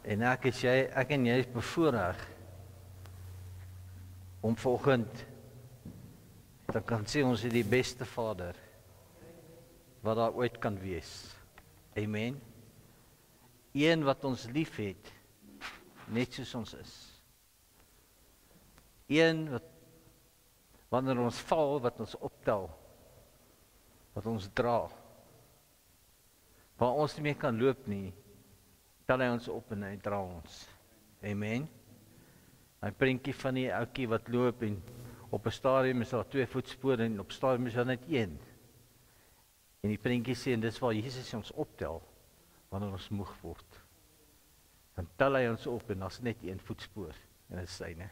En ek en jy is bevoorreg om vanoggend te kan sê ons is die beste Vader wat daar ooit kan wees. Amen. Een wat ons lief het, net soos ons is. Een wat wanneer ons val, wat ons optel, wat ons dra. Waar ons nie meer kan loop nie, tel hy ons op en hy dra ons. Amen. Hy prentjie van die ouetjie wat loop en op 'n stadium is daar 2 voetspore en op stadium is daar net 1. En die prentjie sê, en dis waar Jesus ons optel, wanneer ons moeg word. Dan tel hy ons op en daar's net 1 voetspoor en dit is syne.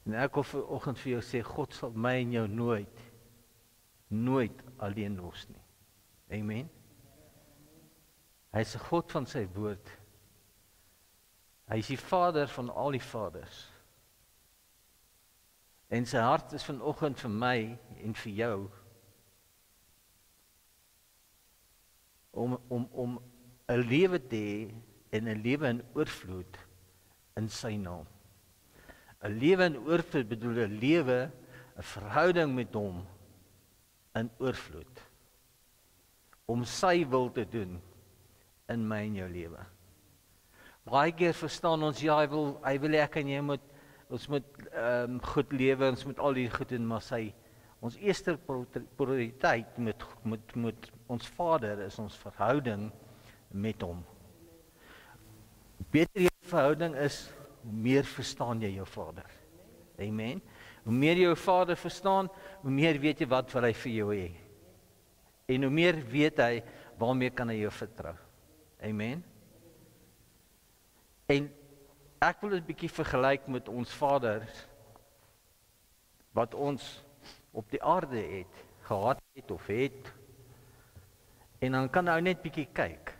En ek wil vanoggend vir jou sê, God sal my en jou nooit alleen los nie. Amen. Hy is 'n God van sy woord. Hy is die Vader van al die vaders. En sy hart is vanoggend vir my en vir jou om 'n lewe te hê en 'n lewe in oorvloed in sy naam. 'n Lewe in oorvloed bedoel 'n lewe, 'n verhouding met hom in oorvloed. Om sy wil te doen in my en jou lewe. Baie keer verstaan ons, ja, hy wil ek en jy ons moet goed lewe, ons moet al die goed doen, maar ons eerste prioriteit met ons Vader is ons verhouding met hom. Hoe beter jou verhouding is, hoe meer verstaan jy jou Vader. Amen. Hoe meer jy jou Vader verstaan, hoe meer weet jy wat wil hy vir jou hê. En hoe meer weet hy, waarmee kan hy jou vertrou. Amen. En ek wil dit 'n bietjie vergelyk met ons Vader, wat ons op die aarde gehad het of het. En dan kan nou net bietjie kyk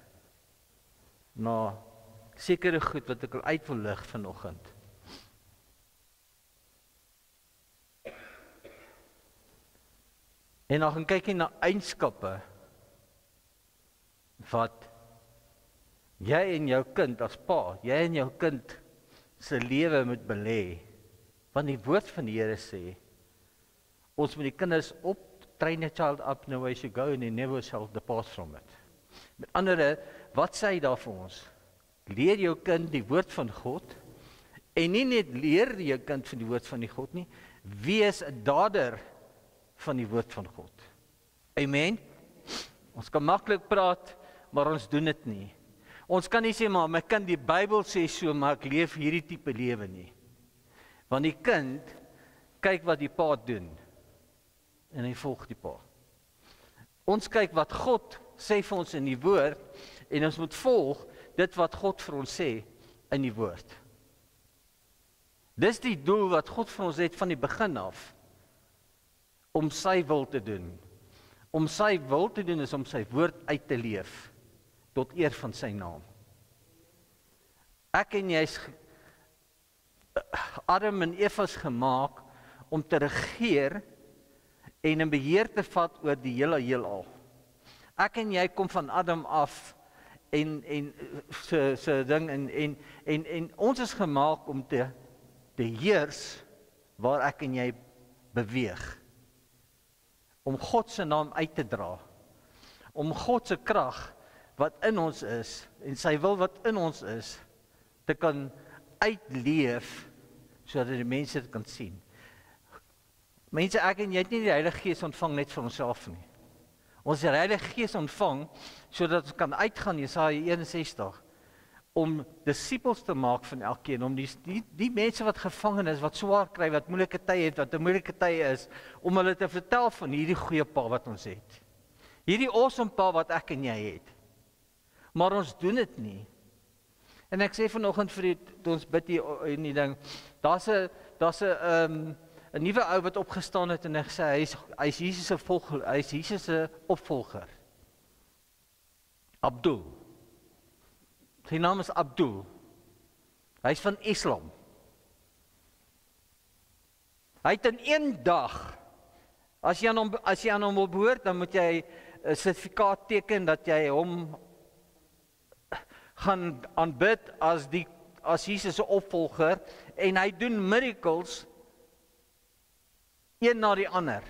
na sekere goed wat ek uit wil lig vanoggend. En dan gaan kyk jy na eienskappe wat jy en jou kind as pa, jy en jou kind se lewe moet belê. Want die woord van die Here sê, ons moet die kinders train a child up in the way to go and he never shall depart from it. Met andere, wat sê hy daar vir ons? Leer jou kind die woord van God, en nie net leer jou kind van die woord van die God nie, wees 'n dader van die woord van God. Amen. Ons kan maklik praat, maar ons doen dit nie. Ons kan nie sê, maar my kind, die Bybel sê so, maar ek leef hierdie tipe lewe nie. Want die kind kyk wat die pa doen en hy volg die pa. Ons kyk wat God sê vir ons in die woord en ons moet volg dit wat God vir ons sê in die woord. Dis die doel wat God vir ons het van die begin af, om sy wil te doen. Om sy wil te doen is om sy woord uit te leef tot eer van sy naam. Ek en jy is Adam en Eva's gemaak om te regeer en 'n beheer te vat oor die hele heelal. Ek en jy kom van Adam af en so ding en ons is gemaak om te heers waar ek en jy beweeg. Om God se naam uit te dra. Om God se krag wat in ons is en sy wil wat in ons is te kan uitleef sodat die mense dit kan sien. Mense, ek en jy het nie die Heilige Gees ontvang net vir onsself nie. Ons het die Heilige Gees ontvang sodat ons kan uitgaan, Jesaja 61, om disippels te maak van elkeen, om die mense wat gevangen is, wat swaar kry, wat moeilike tye het, wat 'n moeilike tye is, om hulle te vertel van hierdie goeie pa wat ons het. Hierdie awesome pa wat ek en jy het. Maar ons doen dit nie. En ek sê vanoggend vir toe ons bid hier in die ding, daar's 'n nuwe ou wat opgestaan het en hy sê hy is Jesus se volger, hy is Jesus se opvolger. Abdul. Sy naam is Abdul. Hy is van Islam. Hy het in een dag, as jy aan hom behoort, dan moet jy 'n sertifikaat teken dat jy hom gaan aanbid as Jesus se opvolger en hy doen miracles een na die ander.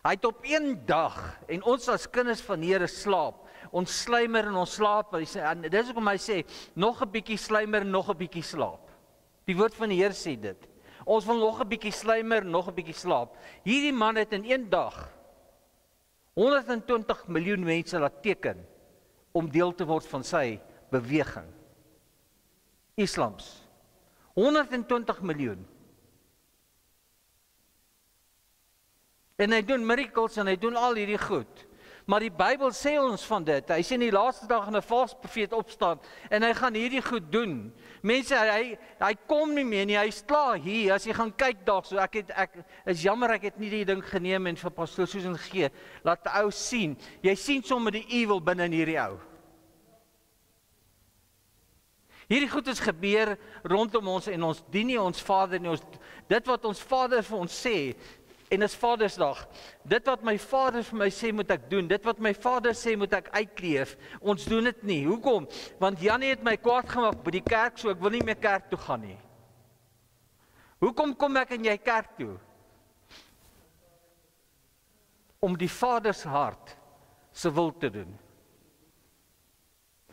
Hy het op een dag en ons as kinders van die Here slaap. Ons sluimer en ons slaap. En dis hoekom hy sê nog 'n bietjie sluimer en nog 'n bietjie slaap. Die woord van die Here sê dit. Ons wil nog 'n bietjie sluimer, nog 'n bietjie slaap. Hierdie man het in een dag 120 miljoen mense laat teken om deel te word van sy beweging. Islams. 120 miljoen. En hy doen miracles en hy doen al hierdie goed. Maar die Bybel sê ons van dit. Hy sê in die laaste dag gaan 'n valse profeet opstaan en hy gaan hierdie goed doen. Mense, hy kom nie meer nie. Hy's klaar hier. As jy gaan kyk daarso, ek is jammer ek het nie die ding geneem en vir pastoor Susan gegee. Laat die ou sien. Jy sien sommer die evil binne in hierdie ou. Hierdie goed is gebeur rondom ons en ons dien nie ons Vader nie. Dit wat ons Vader vir ons sê. En dis Vadersdag. Dit wat my Vader vir my sê moet ek doen. Dit wat my Vader sê moet ek uitleef. Ons doen dit nie. Hoekom? Want Janie het my kwaad gemaak by die kerk, so ek wil nie meer kerk toe gaan nie. Hoekom kom ek en jy kerk toe? Om die Vader se hart se wil te doen.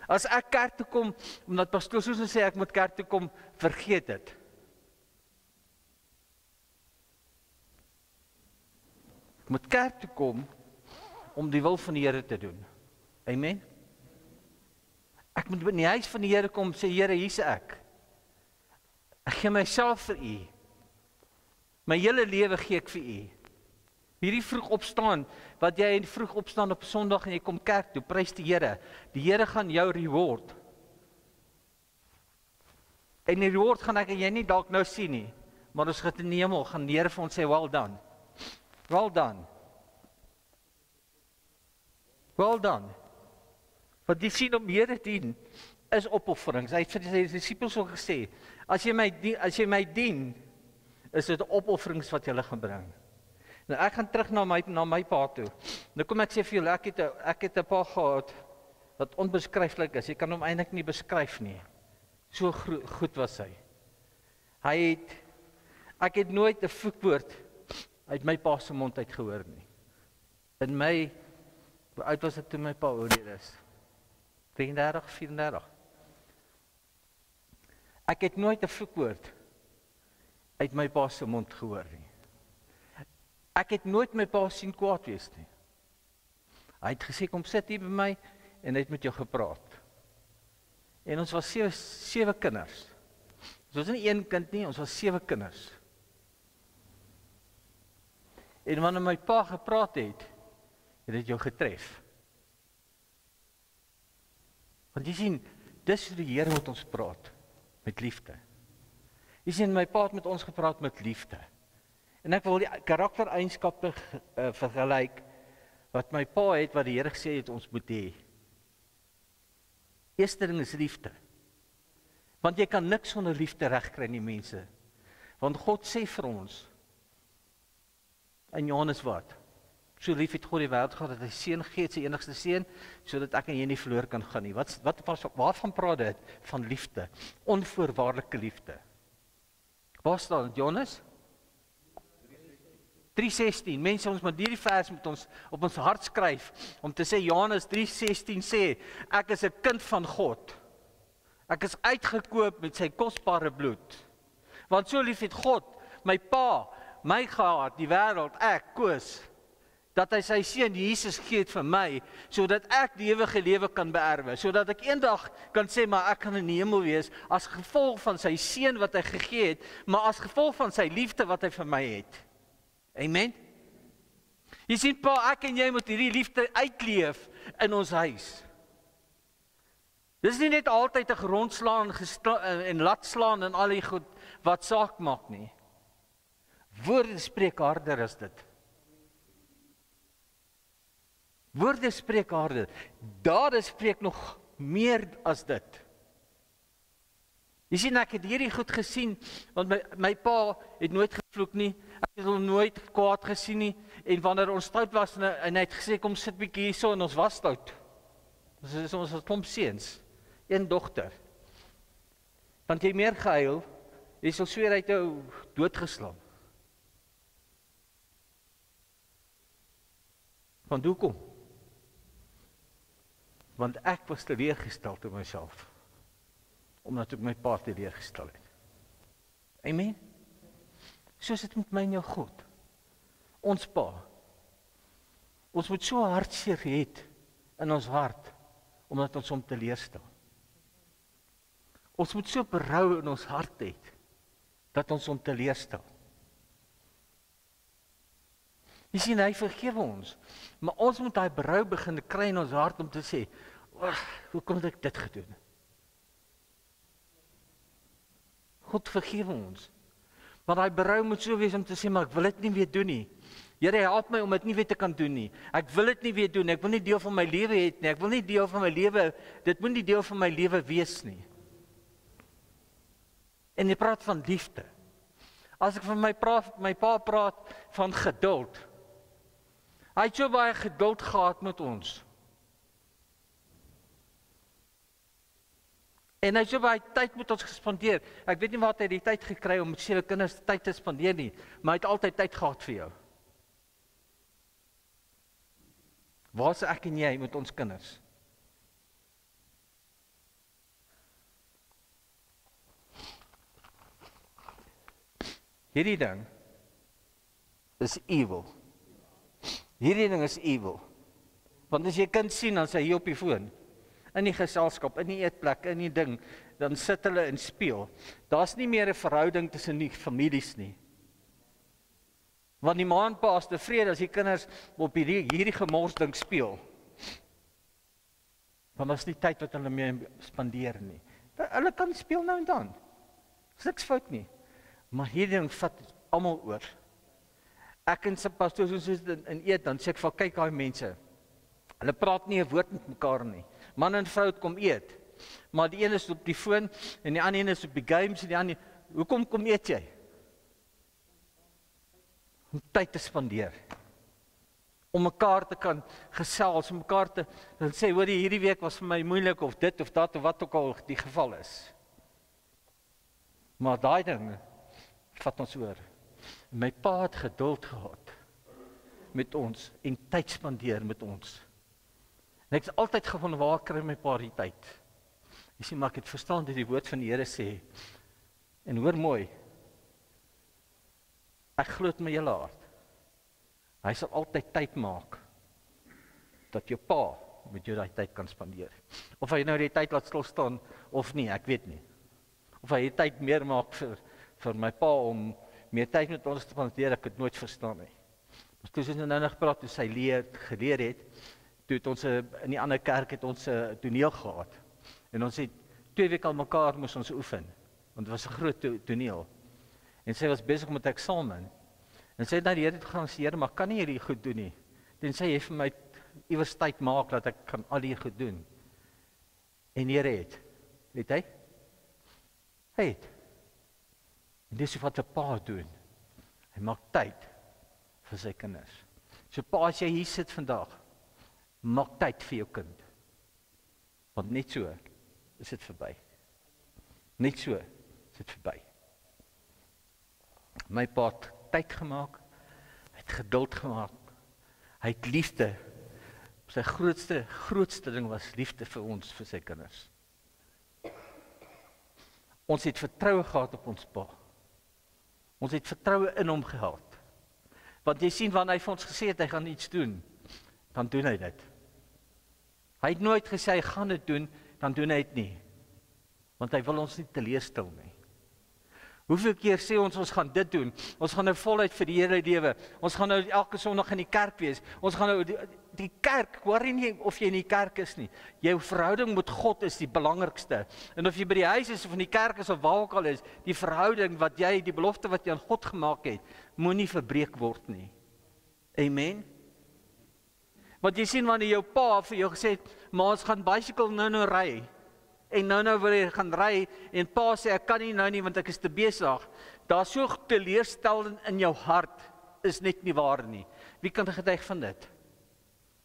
As ek kerk toe kom, omdat pastoor Susan sê ek moet kerk toe kom, vergeet dit. Moet kerk toe kom om die wil van die Here te doen. Amen. Ek moet in die huis van die Here kom sê Here, hier's ek. Ek gee myself vir U. My hele lewe gee ek vir U. Hierdie vroeg opstaan, wat jy vroeg opstaan op Sondag en jy kom kerk toe, prys die Here. Die Here gaan jou reward. En die reward gaan ek en jy nie dalk nou sien nie, maar ons gaan in die hemel gaan die Here vir ons sê well done. Well done. Well done. Wat jy sien om Here dien is opofferings. Hy het vir sy disippels ook gesê, as jy my dien, is dit opofferings wat jy gaan bring. Nou ek gaan terug na my pa toe. Nou kom ek sê vir julle, ek het 'n pa gehad wat onbeskryflik is. Jy kan hom eintlik nie beskryf nie. So goed was hy. Ek het nooit 'n vloekwoord uit my pa se mond uit gehoor nie. Hoe oud was ek toe my pa oorlede is? 33, 34. Ek het nooit 'n vloekwoord uit my pa se mond gehoor nie. Ek het nooit my pa sien kwaad wees nie. Hy het gesê, kom sit hier by my, en hy het met jou gepraat. En ons was 7 kinders. Ons was nie 1 kind nie, ons was 7 kinders. En wanneer my pa gepraat het dit jou getref. Want jy sien, dis hoe die Here met ons praat, met liefde. Jy sien, my pa het met ons gepraat met liefde. En ek wil die karaktereienskappe vergelyk, wat my pa het, wat die Here gesê het ons moet hê. Eerste ding is liefde. Want jy kan niks sonder liefde regkry nie, mense. Want God sê vir ons, in Johannes wat? So lief het God die wêreld gehad, dat hy seun gee, sy enigste seun, sodat ek en jy nie verloor kan gaan nie. Waarvan praat dit? Van liefde. Onvoorwaardelike liefde. Waar staan dit, Johannes? 3:16. Mense, ons moet hierdie vers met ons op ons hart skryf, om te sê, Johannes 3:16 sê, ek is 'n kind van God. Ek is uitgekoop met sy kosbare bloed. Want so lief het God, my pa, my gehad, die wêreld, ek, Koos, dat hy sy seun Jesus gee vir my, sodat ek die ewige lewe kan beerwe, sodat ek eendag kan sê, maar ek kan in die hemel wees, as gevolg van sy seun wat hy gegee het, maar as gevolg van sy liefde wat hy vir my het. Amen? Jy sien, pa, ek en jy moet hierdie liefde uitleef in ons huis. Dis nie net altyd 'n grondslaan en laat slaan en al die goed wat saak maak nie. Woorde spreek harder as dit. Woorde spreek harder. Dade spreek nog meer as dit. Jy sien, ek het hierdie goed gesien, want my pa het nooit gevloek nie, ek het hom nooit kwaad gesien nie, en wanneer ons stout was, en hy het gesê, kom sit bietjie hierso, en ons was stout. Ons was klomp seuns. een dogter. Want jy meer gehuil, jy sal sweer hy het jou doodgeslaan. Want hoekom? Want ek was teleurgestel in myself, omdat ek my pa teleurgestel het. Amen? Soos dit met my en jou God. Ons pa. Ons moet so hartseer hê in ons hart, omdat ons hom teleurstel. Ons moet so berou in ons hart hê, dat ons hom teleurstel. Jy sien, hy vergewe ons, maar ons moet daai berou begin kry in ons hart om te sê, hoekom het ek dit gedoen? God vergewe ons. Maar daai berou moet so wees om te sê, maar ek wil dit nie weer doen nie. Here, help my om dit nie weer te kan doen nie. Ek wil dit nie weer doen nie. Ek wil nie deel van my lewe hê nie. Ek wil nie deel van my lewe, dit moet nie deel van my lewe wees nie. En jy praat van liefde. As ek van my pa praat van geduld. Hy het so baie geduld gehad met ons. En hy het so baie tyd met ons gespandeer. Ek weet nie waar hy die tyd gekry om met 7 kinders tyd te spandeer nie, maar hy het altyd tyd gehad vir jou. Waar is ek en jy met ons kinders? Hierdie ding is evil. Hierdie ding is evil. Want as jy kind sien, dan is hy hier op die foon. In die geselskap, in die eetplek, in die ding, dan sit hulle en speel. Daar's nie meer 'n verhouding tussen die families nie. Want die ma en pa is tevrede as die kinders op hierdie gemors ding speel. Want daar's nie tyd wat hulle mee spandeer nie. Hulle kan speel nou en dan. Dis niks fout nie. Maar hierdie ding vat almal oor. Ek en sy pastoor soos in eet, dan sê ek vir kyk daai mense. Hulle praat nie 'n woord met mekaar nie. Man en vrou kom eet. Maar die een is op die foon en die ander een is op die games en die ander. Hoekom kom eet jy? Om tyd te spandeer. Om mekaar te kan gesels, om mekaar te sê, hoor jy, hierdie week was vir my moeilik of dit of dat of wat ook al die geval is. Maar daai ding vat ons oor. My pa het geduld gehad met ons en tyd spandeer met ons. En ek het altyd gewonder, waar kry my pa die tyd? Jy sien, maar ek het verstaan dat die woord van die Here sê, en hoor mooi, ek glo met my hele hart, hy sal altyd tyd maak, dat jou pa met jou daai tyd kan spandeer. Of hy nou die tyd laat stil staan, of nie, ek weet nie. Of hy die tyd meer maak vir my pa, om meer tyd met ons te spandeer, ek het nooit verstaan nie. Toe ons nou gepraat, toe sy geleer het, toe het ons in die ander kerk het ons 'n toneel gehad. En ons het 2 weke al mekaar moes ons oefen, want dit was 'n groot toneel. En sy was besig met eksamen. En sy het na die Here toe gegaan en sê, Here, maar kan nie hierdie goed doen nie. Tensy jy vir my iewers tyd maak dat ek kan al hierdie goed doen. En die Here het, weet hy? Hy het. En dis wat 'n pa doen. Hy maak tyd vir sy kinders. So pa, as jy hier sit vandag, maak tyd vir jou kind. Want net so is dit verby. Net so is dit verby. My pa het tyd gemaak, hy het geduld gemaak, hy het liefde. Sy grootste ding was liefde vir ons, vir sy kinders. Ons het vertroue gehad op ons pa. Ons het vertroue in hom gehad. Want jy sien, wanneer hy vir ons gesê het, hy gaan iets doen, dan doen hy dit. Hy het nooit gesê, hy gaan dit doen, dan doen hy dit nie. Want hy wil ons nie teleurstel nie. Hoeveel keer sê ons gaan dit doen, ons gaan nou voluit vir die Here lewe, ons gaan nou elke Sondag in die kerk wees, ons gaan nou die kerk, worry nie of jy in die kerk is nie, jou verhouding met God is die belangrikste, en of jy by die huis is of in die kerk is of waar ook al is, die verhouding wat jy, die belofte wat jy aan God gemaak het, moenie verbreek word nie. Amen? Want jy sien, wanneer jou pa vir jou gesê het, maar ons gaan bicycle nou ry, en nou wil jy gaan ry, en pa sê, ek kan nie nou nie, want ek is te besig, daar so teleurstellend in jou hart, is net nie waar nie. Wie kan getuig van dit?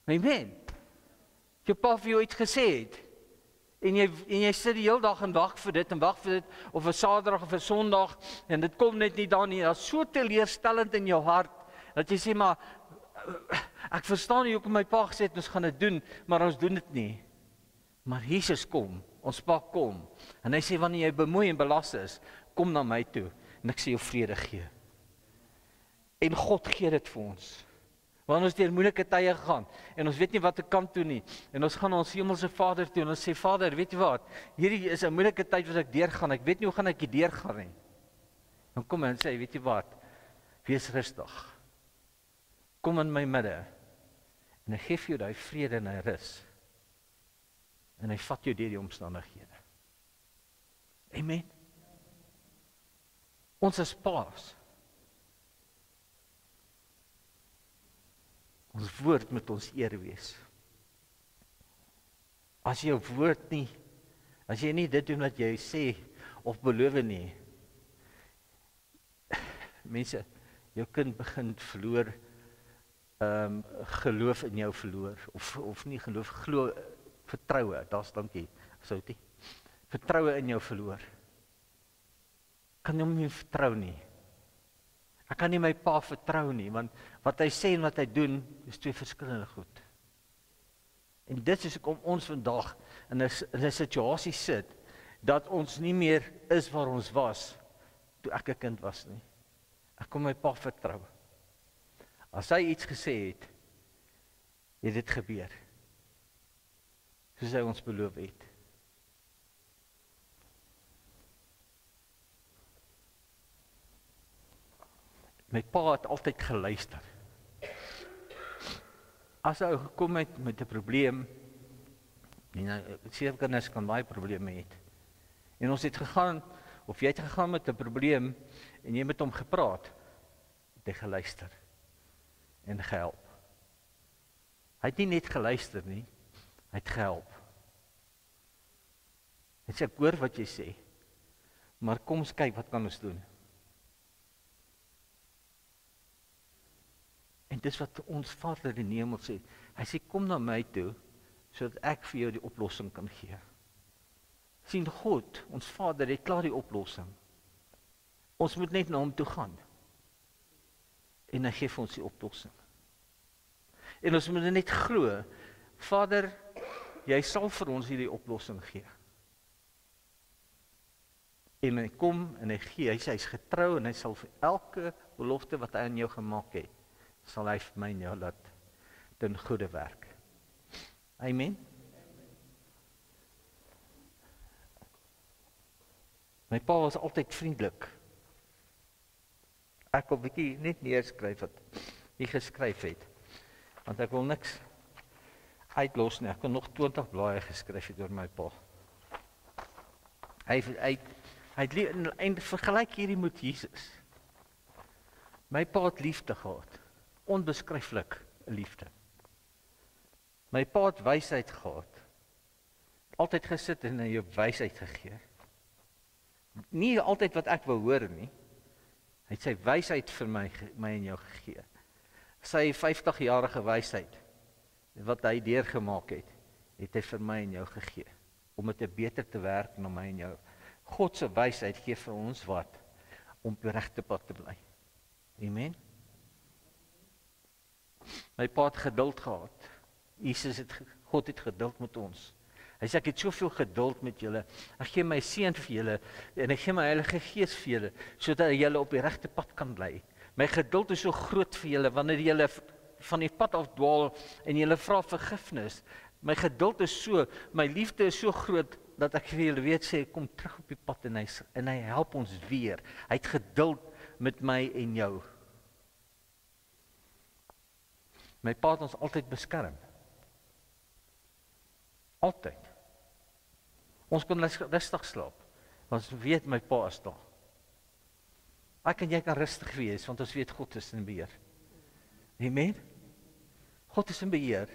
Amen. Jou pa vir jou iets gesê het, En jy sit die hele dag en wag vir dit, of 'n Saterdag of 'n Sondag, en dit kom net nie daar nie. Dit is so teleurstellend in jou hart, dat jy sê, maar, ek verstaan nie hoekom my pa gesê het, ons gaan dit doen, maar ons doen dit nie. Maar Jesus kom, ons pa kom, en hy sê, wanneer jy bemoei en belas is, kom na my toe, en ek sê jou vrede gee. En God gee dit vir ons. Want ons deur moeilike tye gegaan, en ons weet nie wat te kant toe nie, en ons gaan na ons hemelse Vader toe, en ons sê, Vader, weet jy wat, hierdie is 'n moeilike tyd wat ek deurgaan, ek weet nie hoe gaan ek hier deurgaan nie. Dan kom hy en sê, weet jy wat, wees rustig, kom in my midde, en hy gee vir jou daai vrede en hy rus, en hy vat jou deur die omstandighede. Amen. Ons is paas. Ons woord moet ons eer wees. As jou woord nie, as jy nie dit doen wat jy sê, of beloof nie, mense, jou kind begin verloor, geloof in jou verloor, of nie geloof, vertroue, daar's dankie, Soutie, vertroue in jou verloor. Kan hom nie vertrou nie. Ek kan nie my pa vertrou nie, want wat hy sê en wat hy doen, is twee verskillende goed. En dit is om ons vandag in 'n situasie sit, dat ons nie meer is waar ons was, toe ek 'n kind was nie. Ek kon my pa vertrou. As hy iets gesê het, het dit gebeur. Soos hy ons beloof het. My pa het altyd geluister. As hy gekom het met 'n probleem, en sewe kinders kan baie probleme hê. En ons het gegaan, of jy het gegaan met 'n probleem, en jy met hom gepraat, het hy geluister, en gehelp. Hy het nie net geluister nie, hy het gehelp. Hy sê, ek hoor wat jy sê, maar kom ons kyk, wat kan ons doen? En dis wat ons Vader in die hemel sê. Hy sê, kom na my toe, sodat ek vir jou die oplossing kan gee. Sien, God, ons Vader, het klaar die oplossing. Ons moet net na hom toe gaan. En hy gee vir ons die oplossing. En ons moet net glo, Vader, jy sal vir ons hierdie oplossing gee. En hy kom en hy gee, hy sê, hy is getrou en hy sal vir elke belofte wat hy aan jou gemaak het, sal hy vir my en jou laat ten goeie werk. Amen. My pa was altyd vriendelik. Ek wil 'n bietjie net neerskryf wat hy geskryf het, want ek wil niks uitlos nie. Ek kan nog 20 blaaie geskryf het oor my pa. Hy het vergelyk hierdie met Jesus. My pa het liefde gehad. Onbeskryflik 'n liefde. My pa het wysheid gehad. Altyd gesit en jou wysheid gegee. Nie altyd wat ek wou hoor nie. Hy het sy wysheid vir my en jou gegee. Sy 50-jarige wysheid wat hy deurgemaak het, het hy vir my en jou gegee om dit beter te werk na my en jou. God se wysheid gee vir ons wat om op die regte pad te bly. Amen. My pa het geduld gehad. God het geduld met ons. Hy sê, ek het soveel geduld met julle. Ek gee my seun vir julle en ek gee my Heilige Gees vir julle, sodat julle op die regte pad kan bly. My geduld is so groot vir julle wanneer julle van die pad af dwaal en julle vra vergifnis. My geduld is so, my liefde is so groot dat ek vir julle weet sê, kom terug op die pad en hy help ons weer. Hy het geduld met my en jou. My pa het ons altyd beskerm. Altyd. Ons kon rustig slaap, want ons weet my pa is daar. Ek en jy kan rustig wees, want ons weet God is in beheer. Amen? God is in beheer.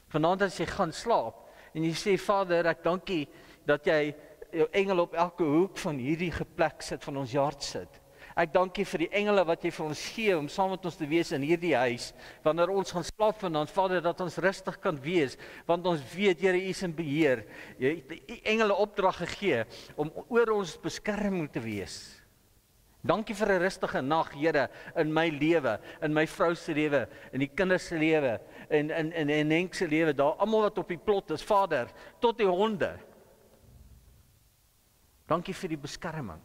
Vanaand as jy gaan slaap, en jy sê, Vader, ek dankie, dat jy jou engel op elke hoek van hierdie plek sit, van ons hart sit. Ek dank U vir die engele wat jy vir ons gee om saam met ons te wees in hierdie huis. Wanneer ons gaan slaap vanaand, Vader, dat ons rustig kan wees, want ons weet, Here, U is in beheer. Jy het die engele opdrag gegee om oor ons beskerming te wees. Dankie vir 'n rustige nag, Here, in my lewe, in my vrou se lewe, in die kinders se lewe, in Henk se lewe, daar almal wat op die plot is, Vader, tot die honde. Dankie vir die beskerming.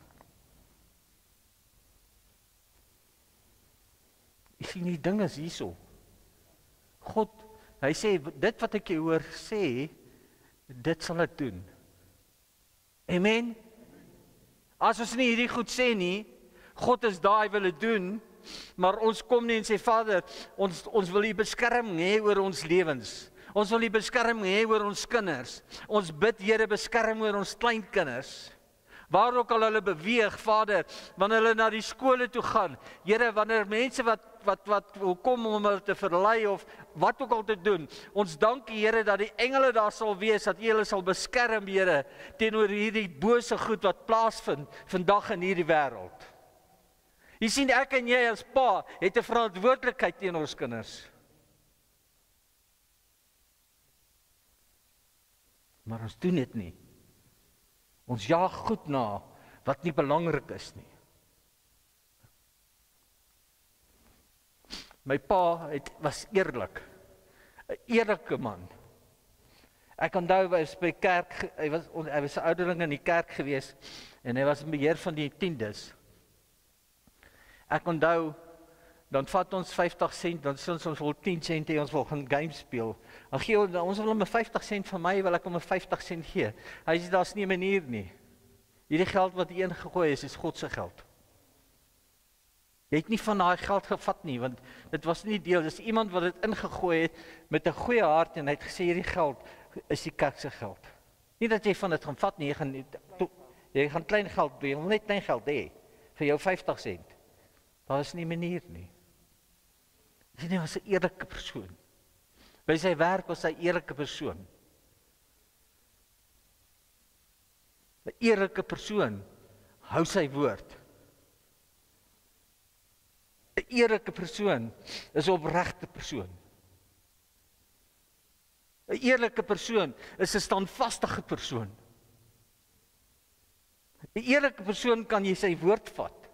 Jy sien die ding is hierso. God, hy sê, dit wat ek jou hoor sê, dit sal ek doen. Amen. As ons nie hierdie goed sê nie, God is daar, hy wil dit doen, maar ons kom nie en sê, Vader, ons wil die beskerming hê oor ons lewens. Ons wil die beskerming hê oor ons kinders. Ons bid, Here, beskerm oor ons kleinkinders. Waar ook al hulle beweeg, Vader, wanneer hulle na die skole toe gaan, Here, wanneer mense wat wil kom om hulle te verlei of wat ook al te doen, ons dank U, Here, dat die engele daar sal wees, dat U hulle sal beskerm, Here, teenoor hierdie bose goed wat plaasvind vandag in hierdie wêreld. Jy sien, ek en jy as pa het 'n verantwoordelikheid teenoor ons kinders. Maar ons doen dit nie. Ons jaag goed na wat nie belangrik is nie. My pa was eerlik. 'n Eerlike man. Ek onthou hy was by kerk, hy was 'n ouderling in die kerk gewees en hy was in beheer van die tiendes. Ek onthou, dan vat ons 50 sent, dan sê ons wil 10 sent hê, ons wil gaan game speel. Dan gee ons wil hom 'n 50 sent van my, wil ek hom 'n 50 sent gee. Hy sê daar's nie 'n manier nie. Hierdie geld wat hy ingegooi is God se geld. Jy het nie van daai geld gevat nie, want dit was nie deel, dis iemand wat dit ingegooi het met 'n goeie hart en hy het gesê hierdie geld is die kerk se geld. Nie dat jy van dit gaan vat nie, jy gaan klein geld doen, jy wil net klein geld hê vir jou 50 sent. Daar is nie 'n manier nie. Hy was 'n eerlike persoon. By sy werk was hy 'n eerlike persoon. 'n Eerlike persoon hou sy woord. 'n Eerlike persoon is 'n opregte persoon. 'n Eerlike persoon is 'n standvastige persoon. 'n Eerlike persoon kan jy sy woord vat.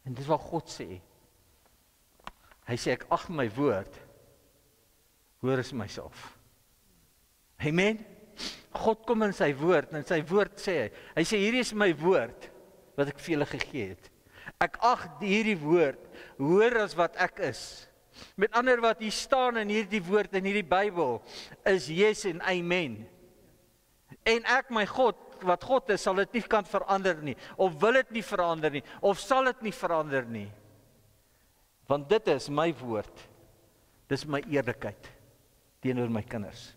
En dit is wat God sê. Hy sê ek ag my woord hoor is myself. Amen. God kom in sy woord en sy woord sê hy sê hierdie is my woord wat ek vir julle gegee het. Ek ag hierdie woord hoor as wat ek is. Met ander wat hier staan in hierdie woord in hierdie Bybel is yes en amen. En ek my God wat God is, sal dit nie kan verander nie, of wil dit nie verander nie, of sal dit nie verander nie. Want dit is my woord, dis my eerlikheid teenoor my kinders.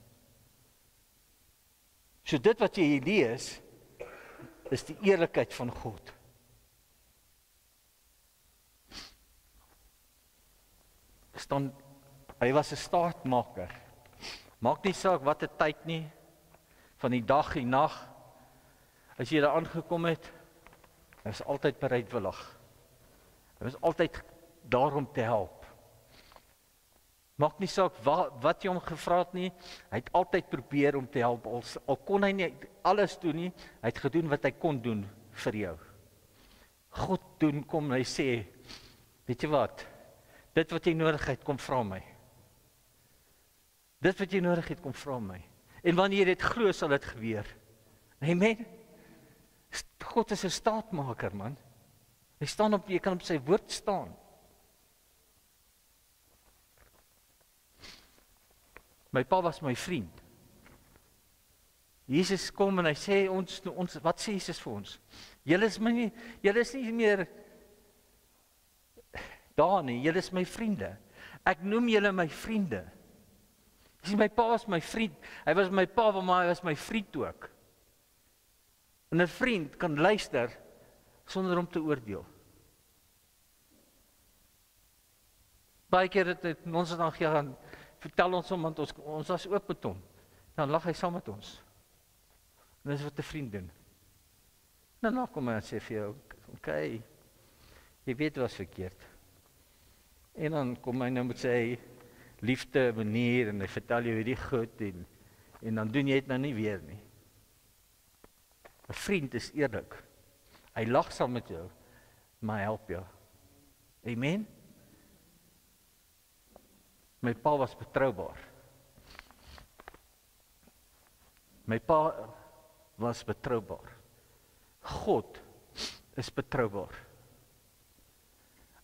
So dit wat jy hier lees, is die eerlikheid van God. Hy was 'n staatmaker. Maak nie saak wat 'n tyd nie, van die dag en nag, as jy daar aangekom het, hy was altyd bereidwillig. Hy was altyd daar om te help. Maak nie saak wat jy hom gevra het nie, hy het altyd probeer om te help, al kon hy nie alles doen nie, hy het gedoen wat hy kon doen vir jou. God kom en hy sê, weet jy wat, dit wat jy nodig het, kom vra my. Dit wat jy nodig het, kom vra my. En wanneer jy dit glo, sal dit gebeur. Amen. God is 'n staatmaker, man. Hy staan op, jy kan op sy woord staan. My pa was my vriend. Jesus kom en hy sê ons wat sê Jesus vir ons? Julle is nie meer daar nie, julle is my vriende. Ek noem julle my vriende. My pa was my vriend. Hy was my pa, maar hy was my vriend ook. En 'n vriend kan luister sonder om te oordeel. Baie keer het ons dan gaan vertel ons hom, want ons was oop met hom. Dan lag hy saam met ons. En dis wat 'n vriend doen. Dan kom hy en sê vir jou, okay, jy weet wat was verkeerd. En dan kom hy nou met sy liefde manier en hy vertel jou hierdie goed en dan doen jy dit nou nie weer nie. 'n Vriend is eerlik. Hy lag saam met jou, maar hy help jou. Amen. My pa was betroubaar. My pa was betroubaar. God is betroubaar.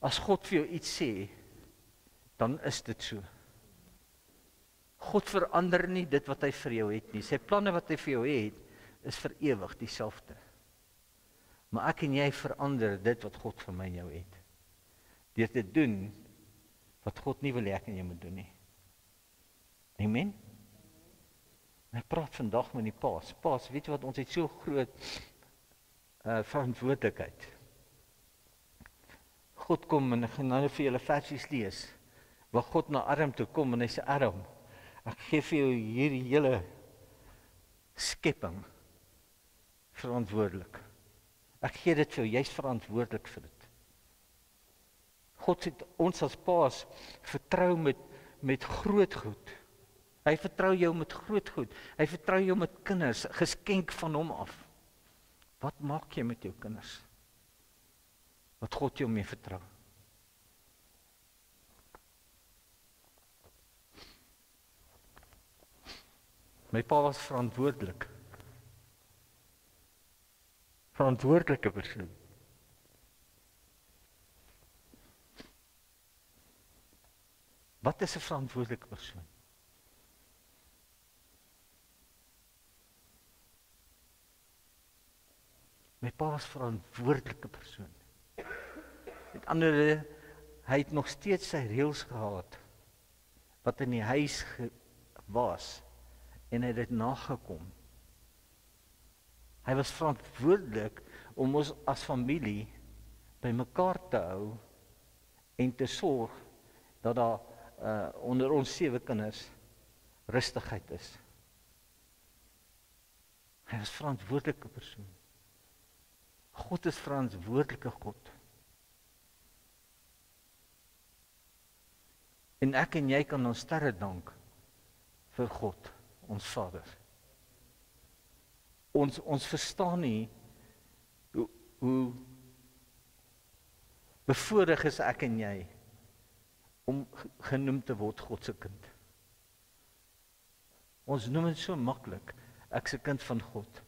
As God vir jou iets sê, dan is dit so. God verander nie dit wat hy vir jou het nie. Sy planne wat hy vir jou het, is vir ewig dieselfde. Maar ek en jy verander dit wat God vir my en jou het. Deur te doen wat God nie wil hê ek en jy moet doen nie. Amen. En ek praat vandag met die paas. Paas, weet jy wat, ons het so groot verantwoordelikheid. God kom en ek gaan nou vir julle versies lees, waar God na Adam toe kom en hy sê, Adam, ek gee vir jou hierdie hele skepping verantwoordelik. Ek gee dit vir jou, jy's verantwoordelik vir dit. God het ons as paas vertrou met groot goed. Hy vertrou jou met groot goed. Hy vertrou jou met kinders, geskenk van hom af. Wat maak jy met jou kinders? Wat God jou mee vertrou? My pa was verantwoordelik. Verantwoordelike persoon. Wat is 'n verantwoordelike persoon? My pa was verantwoordelike persoon. Met ander woorde, hy het nog steeds sy reëls gehad wat in die huis was en hy het dit nagekom. Hy was verantwoordelik om ons as familie by mekaar te hou en te sorg dat daar onder ons 7 kinders rustigheid is. Hy was verantwoordelike persoon. God is verantwoordelike God. En ek en jy kan ons sterre dank vir God, ons Vader. Ons verstaan nie hoe bevoorreg is ek en jy om genoem te word God se kind. Ons noem dit so maklik, ek se kind van God.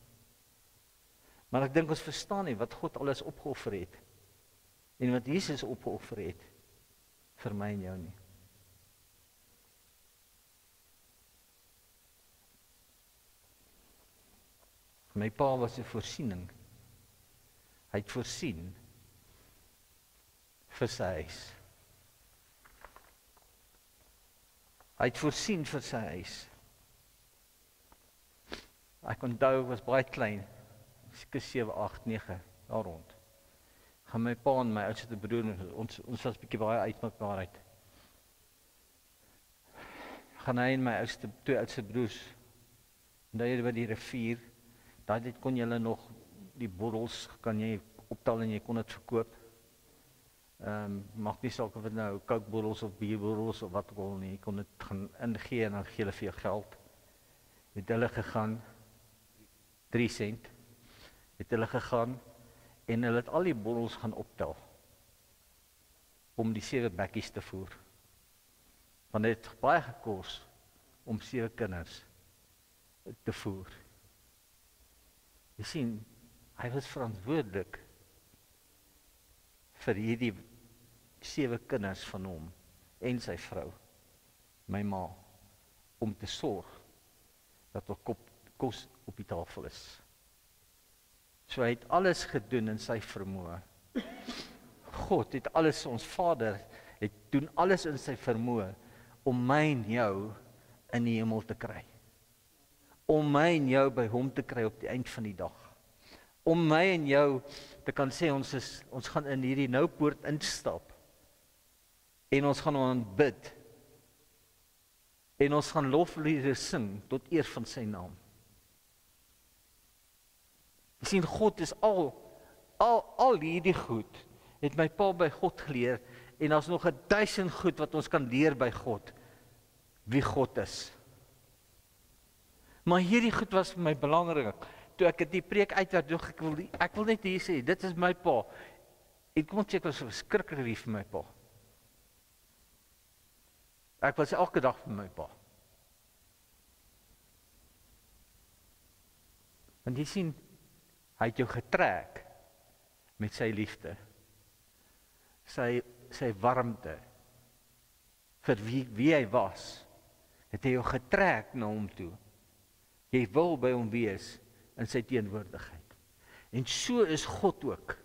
Maar ek dink ons verstaan nie wat God alles opgeoffer het en wat Jesus opgeoffer het vir my en jou nie. My pa was 'n voorsiening. Hy het voorsien vir sy huis. Hy het voorsien vir sy huis. Ek onthou, was baie klein, seker 7, 8, 9, daar rond. Gaan my pa en my oudste broer, ons was bietjie baie uit mekaar uit. Gaan hy en my twee oudste broers, daar by die rivier. Daai tyd kon jy nog die bottels kan jy optel en jy kon dit verkoop. Maak nie saak of dit nou Coke bottels of bier bottels of wat ook al nie, jy kon dit gaan ingee en dan gee hulle vir jou geld. Het hulle gegaan 3 sent. Het hulle gegaan en hulle het al die bottels gaan optel om die 7 bakkies te voer. Want dit het baie gekos om 7 kinders te voer. Jy sien, hy was verantwoordelik vir hierdie 7 kinders van hom en sy vrou, my ma, om te sorg dat er kos op die tafel is. So hy het alles gedoen in sy vermoë. God het alles, ons Vader, het doen alles in sy vermoë om my en jou in die hemel te kry. Om my en jou by hom te kry op die eind van die dag. Om my en jou te kan sê, ons gaan in hierdie nou poort instap. En ons gaan aanbid. En ons gaan lofliedere sing tot eer van sy naam. Jy sien, God is al hierdie goed, het my pa by God geleer, en daar's nog 1000 goed wat ons kan leer by God, wie God is. Maar hierdie goed was vir my belangrik, toe ek die preek uitwerk, ek wil net hier sê, dit is my pa, en kom ons sê, ek was verskriklik lief vir my pa. Ek was elke dag vir my pa. Want jy sien, hy het jou getrek met sy liefde, sy warmte, vir wie hy was, het hy jou getrek na hom toe. Jy wil by hom wees in sy teenwoordigheid. En so is God ook.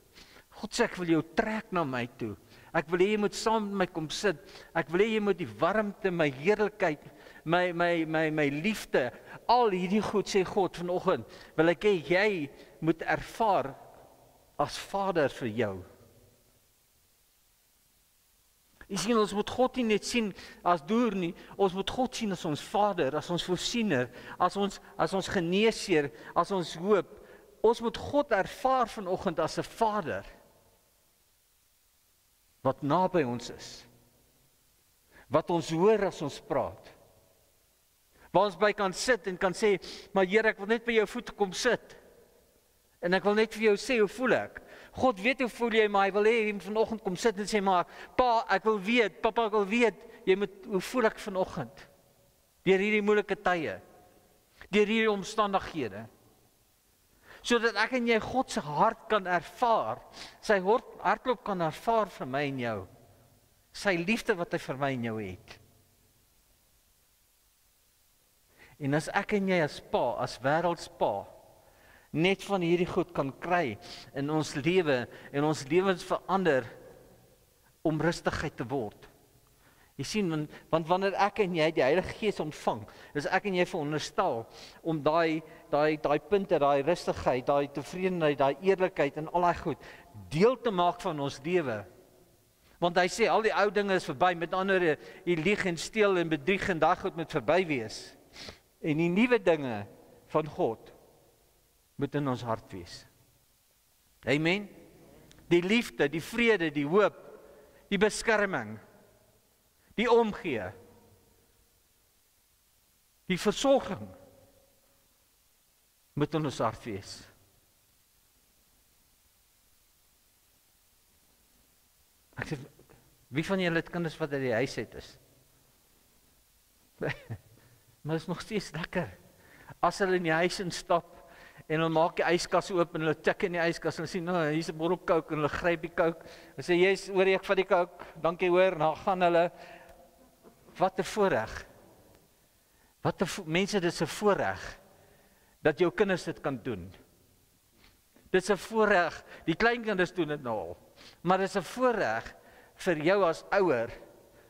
God sê, ek wil jou trek na my toe. Ek wil hê jy moet saam met my kom sit. Ek wil hê jy moet die warmte, my heerlikheid, my liefde, al hierdie goed, sê God vanoggend, wil ek hê jy moet ervaar as Vader vir jou. Jy sien, ons moet God nie net sien as doer nie, ons moet God sien as ons Vader, as ons voorsiener, as ons geneesheer, as ons hoop. Ons moet God ervaar vanoggend as 'n Vader, wat naby ons is, wat ons hoor as ons praat, waar ons by kan sit en kan sê, maar Here, ek wil net by jou voete kom sit, en ek wil net vir jou sê, hoe voel ek? God weet hoe voel jy, maar hy wil hê jy vanoggend kom sit en sê, maar pa, ek wil weet, papa, ek wil weet, hoe voel ek vanoggend? Deur hierdie moeilike tye, deur hierdie omstandighede, sodat ek en jy God se hart kan ervaar, sy hartklop kan ervaar vir my en jou, sy liefde wat hy vir my en jou het. En as ek en jy as pa, as wêreldspa, net van hierdie goed kan kry in ons lewe, en ons lewens verander om rustigheid te word. Jy sien, want wanneer ek en jy die Heilige Gees ontvang, is ek en jy veronderstel om daai punte, daai rustigheid, daai tevredenheid, daai eerlikheid en al daai goed deel te maak van ons lewe. Want hy sê al die ou dinge is verby, met ander die lieg en steel en bedrieg en daai goed moet verby wees. En die nuwe dinge van God moet in ons hart wees. Amen. Die liefde, die vrede, die hoop, die beskerming, die omgee, die versorging moet in ons hart wees. Ek sê, wie van julle het kinders wat uit die huis uit is? Maar dit is nog steeds lekker. As hulle in die huis instap, en hulle maak die yskas oop, en hulle tik in die yskas, en hulle sê, nou, hier's 'n bottel Coke, en hulle gryp die Coke, en sê, yes, hoor ek van die Coke, dankie hoor, en dan gaan hulle, wat 'n voorreg, mense, dit is 'n voorreg, dat jou kinders dit kan doen. Dit is 'n voorreg, die kleinkinders doen dit nou al, maar dit is 'n voorreg vir jou as ouer,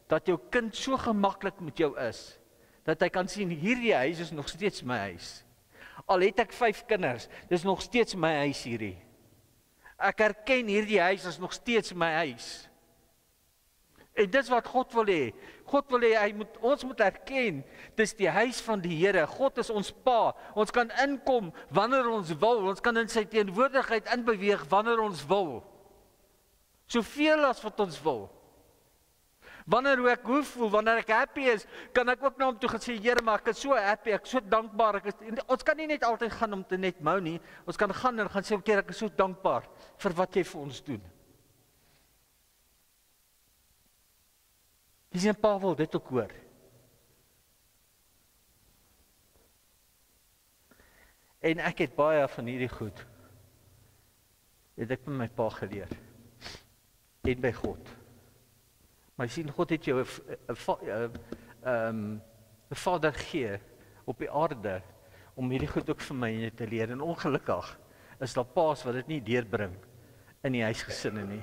dat jou kind so gemaklik met jou is, dat hy kan sien, hierdie huis is nog steeds my huis. Al het ek 5 kinders, dis nog steeds my huis hierdie. Ek erken hierdie huis is nog steeds my huis. En dis wat God wil hê. God wil hê, ons moet erken, dis die huis van die Here. God is ons pa. Ons kan inkom wanneer ons wil. Ons kan in sy teenwoordigheid inbeweeg wanneer ons wil. Soveel as wat ons wil. Wanneer ek hoe voel, wanneer ek happy is, kan ek ook na hom toe gaan sê, Here, maar ek is so happy, ek is so dankbaar. Ons kan nie net altyd gaan om te net mou nie. Ons kan gaan en gaan sê, Here, ek is so dankbaar vir wat jy vir ons doen. Dis 'n pa wil dit ook hoor. En ek het baie van hierdie goed, het ek by my pa geleer. En by God. Maar jy sien, God het jou 'n vader gee op die aarde, om hierdie goed ook vir my te leer. En ongelukkig is daar paas wat dit nie deurbring in die huisgesinne nie.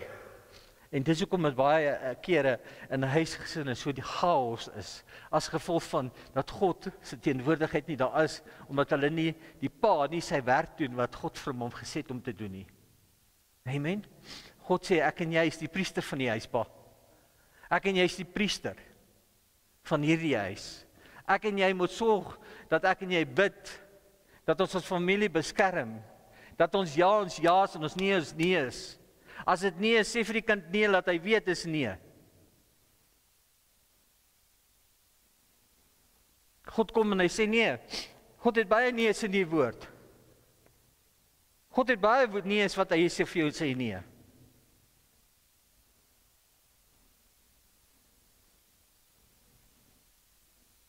En dis hoekom dit baie kere in 'n huisgesin so die chaos is, as gevolg van dat God se teenwoordigheid nie daar is, omdat hulle nie, die pa nie sy werk doen wat God vir hom gesê het om te doen nie. Amen. God sê, ek en jy is die priester van die huis, pa. Ek en jy is die priester van hierdie huis. Ek en jy moet sorg dat ek en jy bid, dat ons familie beskerm, Dat ons ja is en ons nee is. As dit nee is, sê vir die kind nee, laat hy weet is nee. God kom en hy sê nee. God het baie nee's in die woord. God het baie nee's wat hy sê vir jou sê nee.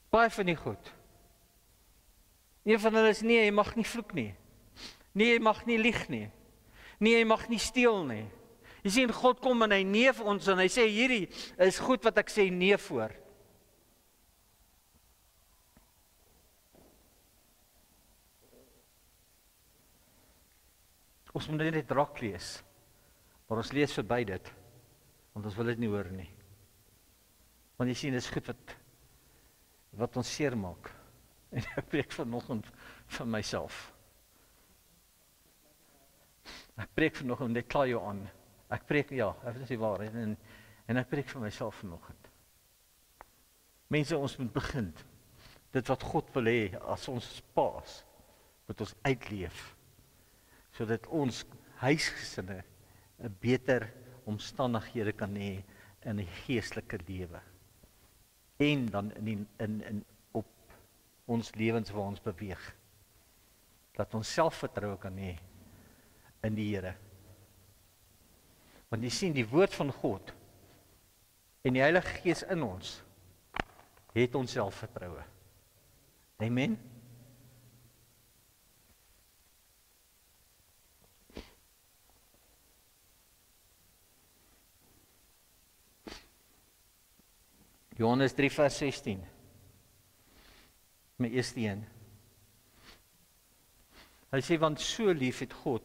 Baie van die goed. Een van hulle is nee, jy mag nie vloek nie. Nee, jy mag nie lieg nie. Nee, jy mag nie steel nie. Jy sien, God kom en hy nee vir ons en hy sê hierdie is goed wat ek sê nee voor. Ons moet net raak lees, maar ons lees verby dit, want ons wil dit nie hoor nie. Want jy sien, dit is goed wat ons seer maak. En ek preek vanoggend van myself. Ek preek vanoggend, dit kla jou aan. Ek preek, ja, dit is die waarheid, en ek preek vir myself vanoggend. Mense, ons moet begin, dit wat God wil hê, as ons paas, moet ons uitleef, sodat ons huisgesinne 'n beter omstandighede kan hê in die geestelike lewe. En dan in op ons lewens waar ons beweeg. Dat ons selfvertroue kan hê in die Here. Want jy sien, die woord van God en die Heilige Gees in ons het ons selfvertroue. Amen. Johannes 3 vers 16. My eerste een. Hy sê, want so lief het God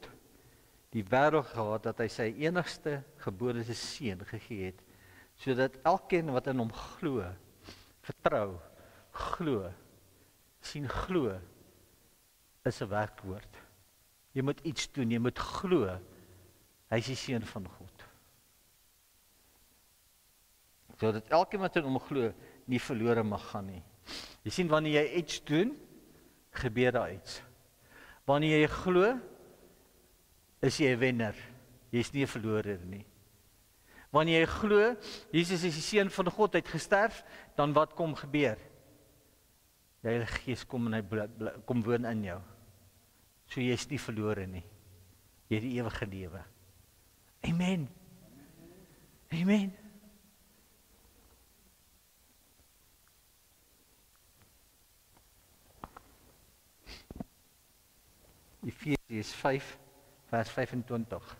die wêreld gehad, dat hy sy enigste gebore seun gegee het, sodat elkeen wat in hom glo, vertrou, glo, sien glo, is 'n werkwoord. Jy moet iets doen, jy moet glo, hy is die seun van God. Sodat elkeen wat in hom glo, nie verlore mag gaan nie. Jy sien, wanneer jy iets doen, gebeur daar iets. Wanneer jy glo, is jy 'n wenner. Jy is nie 'n verlorer nie. Wanneer jy glo, Jesus is die seun van God, hy het gesterf, dan wat kom gebeur? Die Heilige Gees kom en hy kom woon in jou. So jy is nie verlore nie. Jy het die ewige lewe. Amen. Amen. Efesiërs 5 vers 25.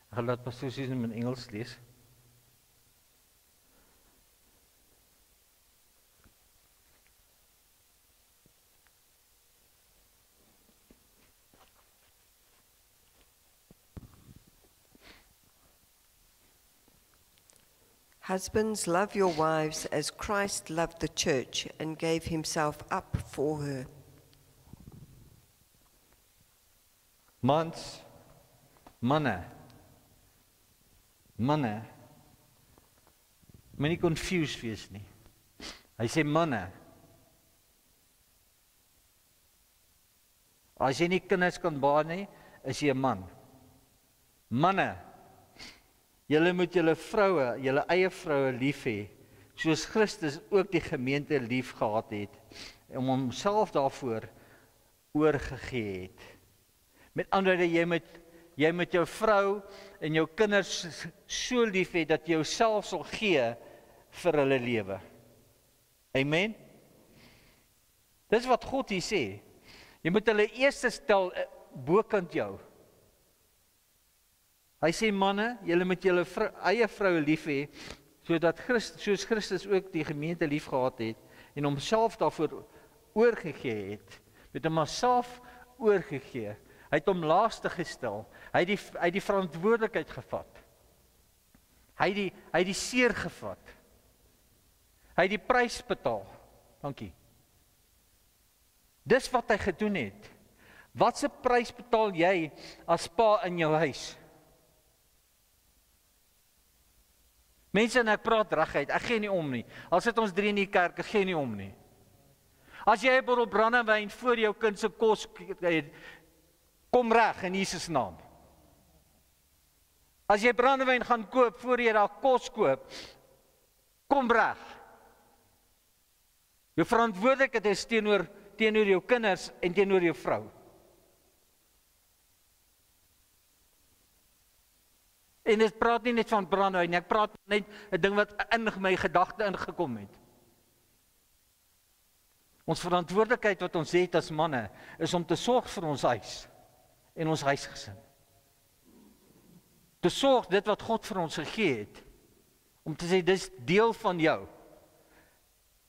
Ek gaan laat Pastor Susan in Engels lees. Husbands, love your wives as Christ loved the church and gave himself up for her. Manne, moenie confused wees nie. Hy sê manne, as jy nie kinders kan baar nie, is jy 'n man. Manne, julle moet julle vroue, julle eie vroue lief hê, soos Christus ook die gemeente lief gehad het, en homself daarvoor oorgegee het. Met ander woorde, jy moet jou vrou en jou kinders so lief hê dat jy jouself sal gee vir hulle lewe. Amen. Dis wat God hier sê. Jy moet hulle eers stel bokant jou. Hy sê manne, julle moet julle eie vroue lief hê, soos Christus ook die gemeente lief gehad het en homself daarvoor oorgegee het. Met homself oorgegee. Hy het hom laaste gestel. Hy het die verantwoordelikheid gevat. Hy het die seer gevat. Hy het die prys betaal. Dankie. Dis wat hy gedoen het. Watse prys betaal jy as pa in jou huis? Mense, en ek praat reguit, ek gee nie om nie. Al sit ons 3 in die kerk, ek gee nie om nie. As jy 'n bottel brandewyn voor jou kind se kos het, Kom reg in Jesus naam. As jy brandewyn gaan koop voor jy daar kos koop, kom reg. Jou verantwoordelikheid is teenoor jou kinders en teenoor jou vrou. En ek praat nie net van brandewyn nie, ek praat net 'n ding wat in my gedagte ingekom het. Ons verantwoordelikheid wat ons het as manne, is om te sorg vir ons huis en ons huisgesin. Te sorg dit wat God vir ons gegee het, om te sê, dis deel van jou.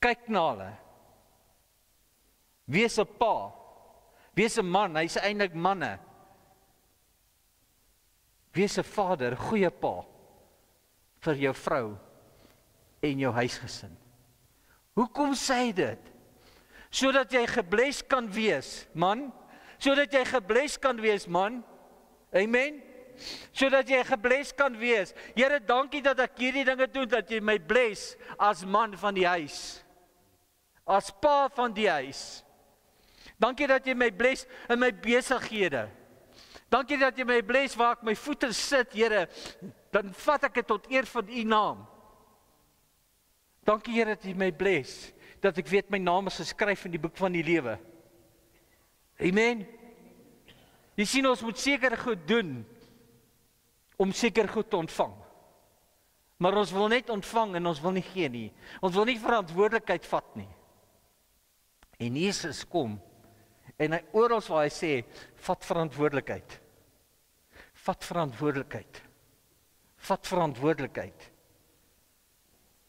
Kyk na hulle. Wees 'n pa, wees 'n man, hy's eintlik manne. Wees 'n vader, 'n goeie pa, vir jou vrou en jou huisgesin. Hoekom sê hy dit? Sodat jy gebless kan wees, man. Sodat jy gebless kan wees, man. Amen. Sodat jy gebless kan wees. Here, dankie dat ek hierdie dinge doen, dat jy my bless as man van die huis. As pa van die huis. Dankie dat jy my bless in my besighede. Dankie dat jy my bless waar ek my voete sit, Here. Dan vat ek dit tot eer van U naam. Dankie, Here, dat jy my bless, dat ek weet my naam is geskryf in die boek van die lewe. Amen. Jy sien, ons moet seker goed doen, om seker goed te ontvang. Maar ons wil net ontvang en ons wil nie gee nie. Ons wil nie verantwoordelikheid vat nie. En Jesus kom, en hy oral waar hy sê, vat verantwoordelikheid. Vat verantwoordelikheid. Vat verantwoordelikheid.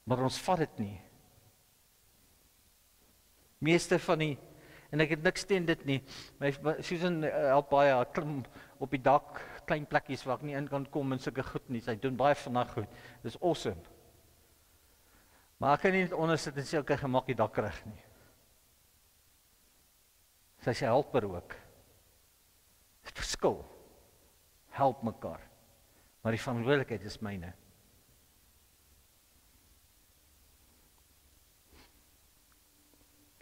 Maar ons vat dit nie. Meeste van die, en ek het niks teen dit nie, my Susan help baie, klim op die dak, klein plekkies waar ek nie in kan kom en sulke goed nie, sy doen baie van daai goed, dis awesome. Maar ek kan nie net onder sit en sê, okay, gemaak die dak reg nie. Sy sê helper ook. Dis verskil. Help mekaar. Maar die verantwoordelikheid is myne.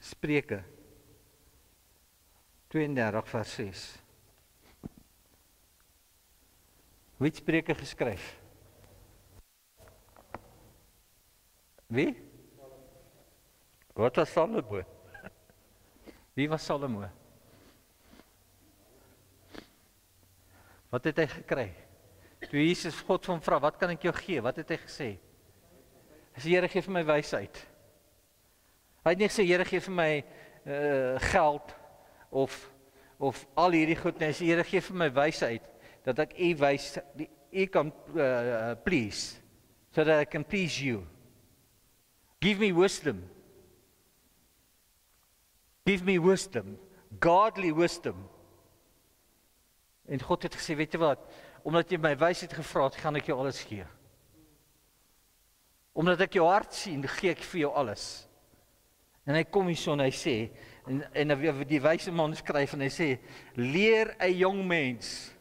Spreuke 32 vers 6. Wie het Spreuke geskryf? Wie? Wat was Salomo? Wie was Salomo? Wat het hy gekry? Toe Jesus God van vra, wat kan ek jou gee? Wat het hy gesê? Hy sê, Here, gee vir my wysheid. Hy het nie gesê, Here, gee vir my geld of al hierdie goed nie. Hy sê, Here, gee vir my wysheid, dat ek U wys, U kan please, so that I can please you. Give me wisdom. Give me wisdom, godly wisdom. En God het gesê, weet jy wat, omdat jy my wysheid gevra het, gaan ek jou alles gee. Omdat ek jou hart sien, gee ek vir jou alles. En hy kom hierso en hy sê, en die wyse man skryf en hy sê, leer 'n jong mens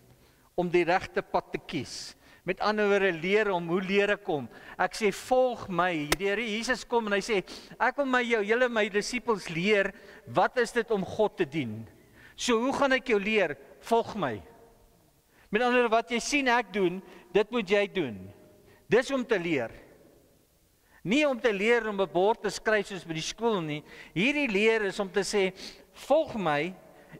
om die regte pad te kies. Met ander woorde, leer hom, hoe leer ek hom? Ek sê, volg my. Die Here Jesus kom en hy sê, ek wil julle my disippels leer, wat is dit om God te dien? So, hoe gaan ek jou leer? Volg my. Met ander woorde, wat jy sien ek doen, dit moet jy doen. Dis om te leer. Nie om te leer om 'n bord te skryf soos by die skool nie. Hierdie leer is om te sê, volg my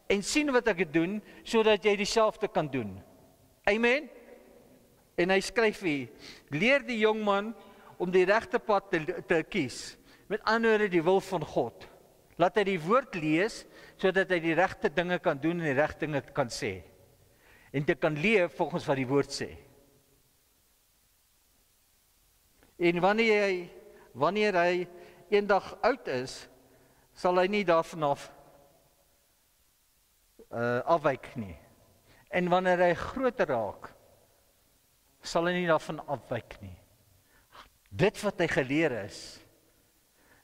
en sien wat ek doen, sodat jy dieselfde kan doen. Amen? En hy skryf hier, leer die jong man om die regte pad te kies. Met ander woorde, die wil van God. Laat hy die woord lees, sodat hy die regte dinge kan doen en die regte dinge kan sê. En te kan leef volgens wat die woord sê. En wanneer hy eendag oud is, sal hy nie daarvan afwyk nie. En wanneer hy groter raak, sal hy nie daarvan afwyk nie. Dit wat hy geleer is,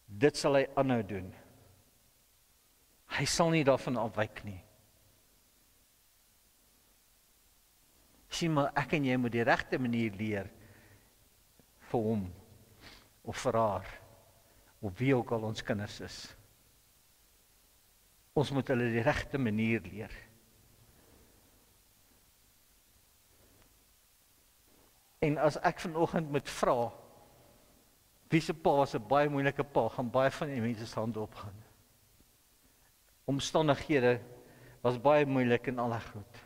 dit sal hy aanhou doen. Hy sal nie daarvan afwyk nie. Sien maar, ek en jy moet die regte manier leer vir hom, of vir haar, of wie ook al ons kinders is. Ons moet hulle die regte manier leer. En as ek vanoggend moet vra, wie se pa is 'n baie moeilike pa, gaan baie van die mense se hande opgaan. Omstandighede was baie moeilik en al goed.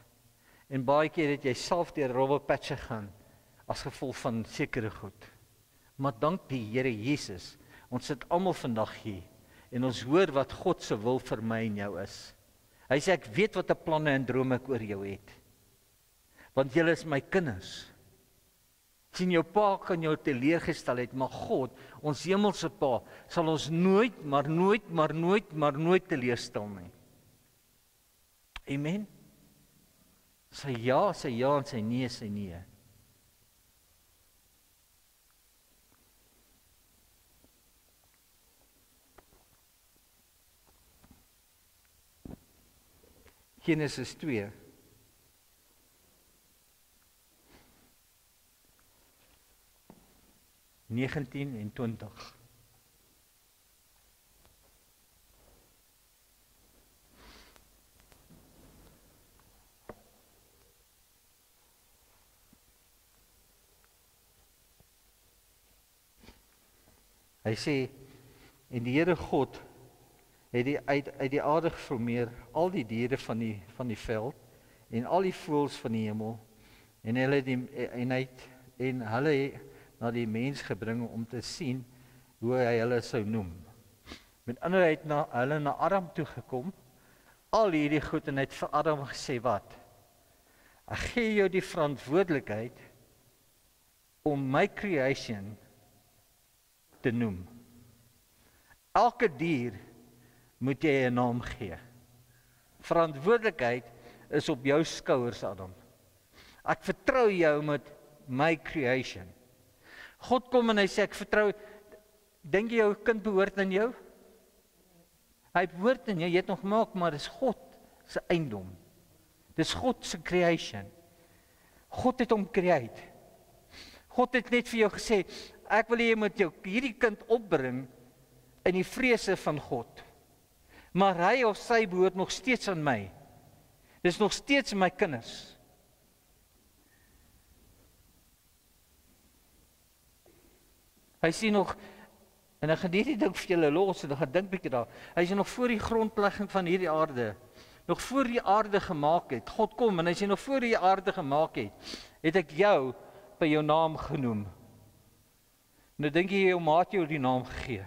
En baie keer het jy self deur robberpatche gaan as gevolg van sekere goed. Maar dank die Here Jesus, ons sit almal vandag hier en ons hoor wat God se wil vir my en jou is. Hy sê ek weet wat 'n planne en drome ek oor jou het. Want julle is my kinders. Sien, jou pa kan jou teleurgestel het, maar God, ons hemelse Pa, sal ons nooit teleurstel nie. Amen. Sy ja en sy nee. Genesis 2. (19 en 20). Hy sê, en die Here God het uit die aarde geformeer al die diere van die veld en al die voëls van die hemel en hulle na die mens gebring om te sien hoe hy hulle sou noem. Met ander het hulle na Adam toe gekom, al hierdie goed, en het vir Adam gesê wat? Ek gee jou die verantwoordelikheid om my creation te noem. Elke dier moet jy 'n naam gee. Verantwoordelikheid is op jou skouers, Adam. Ek vertrou jou met my creation. God kom en hy sê, ek vertrou, dink jy jou kind behoort aan jou? Hy behoort aan jou, jy het nog gemaak, maar dis God se eiendom. Dis God se creation. God het hom create. God het net vir jou gesê, ek wil jy moet jou hierdie kind opbring in die vrese van God. Maar hy of sy behoort nog steeds aan my. Dis nog steeds my kinders. Hy sê nog, en ek gaan hierdie ding vir julle los, en ek gaan dink bietjie daar, hy sê nog voor die grondlegging van hierdie aarde, nog voor die aarde gemaak het, God kom, en hy sê nog voor die aarde gemaak het ek jou by jou naam genoem. Nou dink jy jou maat jou die naam gegee.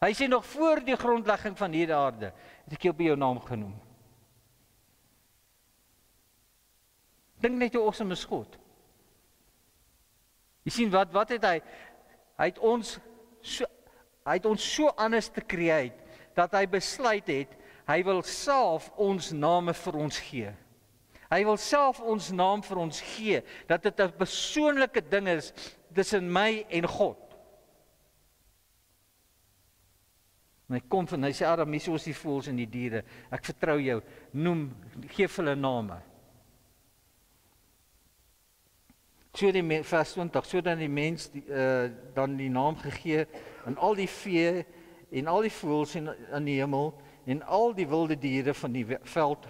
Hy sê nog voor die grondlegging van hierdie aarde, het ek jou by jou naam genoem. Dink net hoe awesome is God. Jy sien wat het hy? Hy het ons so anders te create, dat hy besluit het, hy wil self ons name vir ons gee. Hy wil self ons naam vir ons gee, dat dit 'n persoonlike ding is tussen my en God. En hy kom en hy sê, Adam, hier is die voëls en die diere, ek vertrou jou, noem, geef hulle name. So die vers 20, so dan die mens dan die naam gegee aan al die vee en al die voëls in die hemel en al die wilde diere van die veld,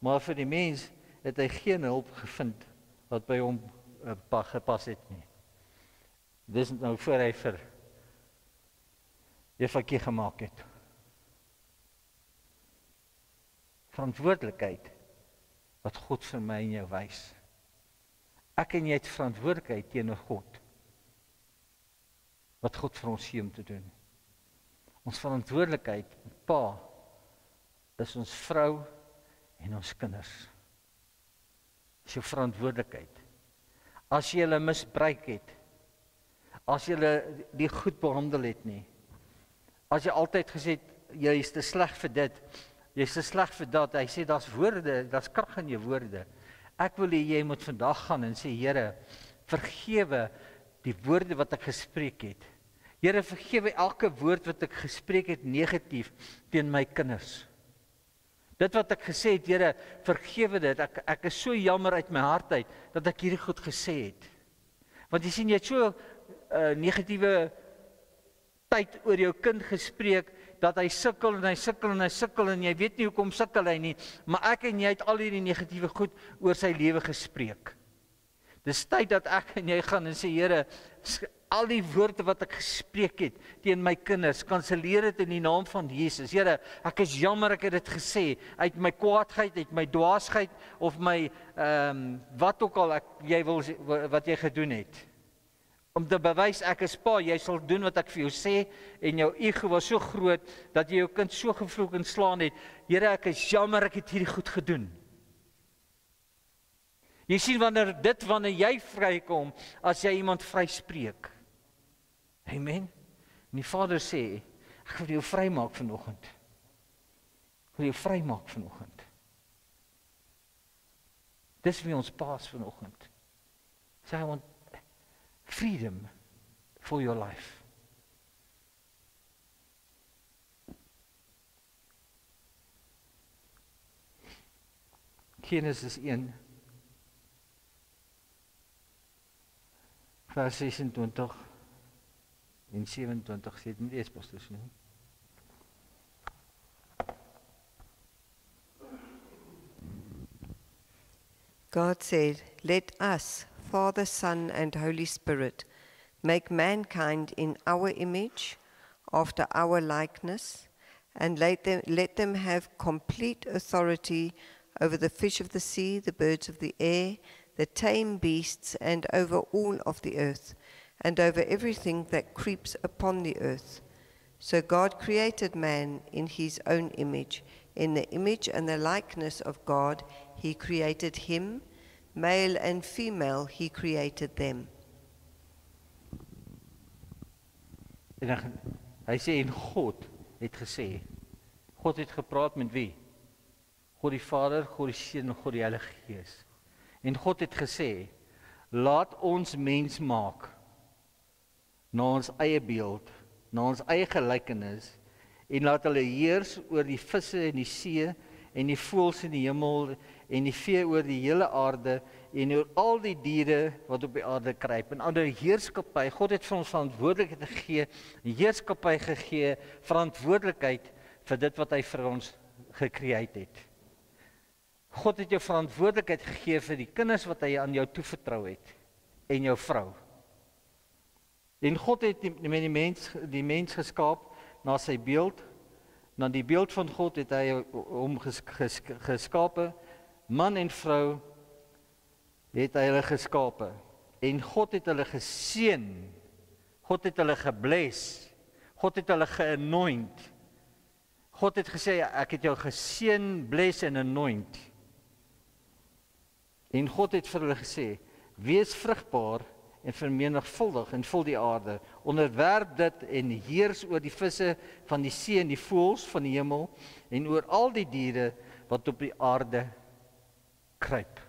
maar vir die mens het hy geen hulp gevind wat by hom gepas het nie. Dis nou voor hy vir Evakie gemaak het. Verantwoordelikheid wat God vir my en jou wys. Ek en jy het verantwoordelikheid teenoor God. Wat God vir ons gee om te doen. Ons verantwoordelikheid, Pa, is ons vrou en ons kinders. Dis jou verantwoordelikheid. As jy hulle misbruik het, as jy hulle nie goed behandel het nie, as jy altyd gesê het, jy is te sleg vir dit, jy is te sleg vir dat, hy sê, daar's woorde, daar's krag in jou woorde. Ek wil hê jy moet vandag gaan en sê, Here, vergewe die woorde wat ek gespreek het. Here, vergewe elke woord wat ek gespreek het negatief teen my kinders. Dit wat ek gesê het, Here, vergewe dit. Ek is so jammer uit my hart uit dat ek hierdie goed gesê het. Want jy sien, jy het so negatiewe tyd oor jou kind gespreek, dat hy sukkel en hy sukkel en hy sukkel en jy weet nie hoekom sukkel hy nie, maar ek en jy het al hierdie negatiewe goed oor sy lewe gespreek. Dis tyd dat ek en jy gaan en sê, Here, al die woorde wat ek gespreek het teen my kinders, kanselleer dit in die naam van Jesus. Here, ek is jammer ek het dit gesê, uit my kwaadheid, uit my dwaasheid, of my, wat ook al wat jy gedoen het. Om te bewys ek is pa, jy sal doen wat ek vir jou sê, en jou ego was so groot, dat jy jou kind so gevloek en slaan het. Here, ek is jammer ek het hierdie goed gedoen. Jy sien wanneer jy vrykom, as jy iemand vryspreek. Amen. En die Vader sê, ek wil jou vrymaak vanoggend. Ek wil jou vrymaak vanoggend. Dis wie ons paas vanoggend. Sê, I want freedom for your life. Genesis 1 vers 26 en 27 sê dit nie eens pastors nie. God said, "Let us, Father, Son, and Holy Spirit, make mankind in our image, after our likeness, and let them have complete authority over the fish of the sea, the birds of the air, the tame beasts, and over all of the earth, and over everything that creeps upon the earth." So God created man in his own image. In the image and the likeness of God, he created him. Male and female, he created them. En hy sê, en God het gesê, God het gepraat met wie? God die Vader, God die Seun en God die Heilige Gees. En God het gesê, laat ons mens maak, na ons eie beeld, na ons eie gelykenis, en laat hulle heers oor die visse in die see, en die voëls in die hemel, en die vee oor die hele aarde, en oor al die diere wat op die aarde kruip. En ander heerskappy, God het vir ons verantwoordelikheid gegee, heerskappy gegee, verantwoordelikheid vir dit wat hy vir ons gecreate het. God het jou verantwoordelikheid gegee vir die kinders wat hy aan jou toevertrou het, en jou vrou. En God het die mens geskaap na sy beeld, na die beeld van God het hy hom geskape, man en vrou het hy hulle geskape, en God het hulle geseën, God het hulle gebless, God het hulle geanoint, God het gesê, ek het jou geseën, bless en anoint, en God het vir hulle gesê, wees vrugbaar en vermenigvuldig en vul die aarde, onderwerp dit en heers oor die visse van die see en die voëls van die hemel, en oor al die diere wat op die aarde kruip.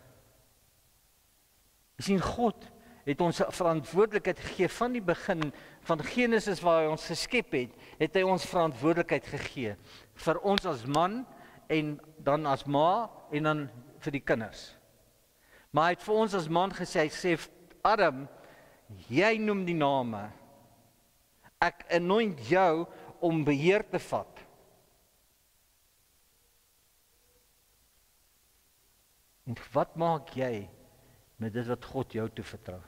Jy sien, God het ons verantwoordelikheid gegee van die begin, van Genesis waar hy ons geskep het hy ons verantwoordelikheid gegee, vir ons as man, en dan as ma, en dan vir die kinders. Maar hy het vir ons as man gesê, hy sê, Adam, jy noem die name, ek anoint jou om beheer te vat. En wat maak jy met dit wat God jou toevertrou?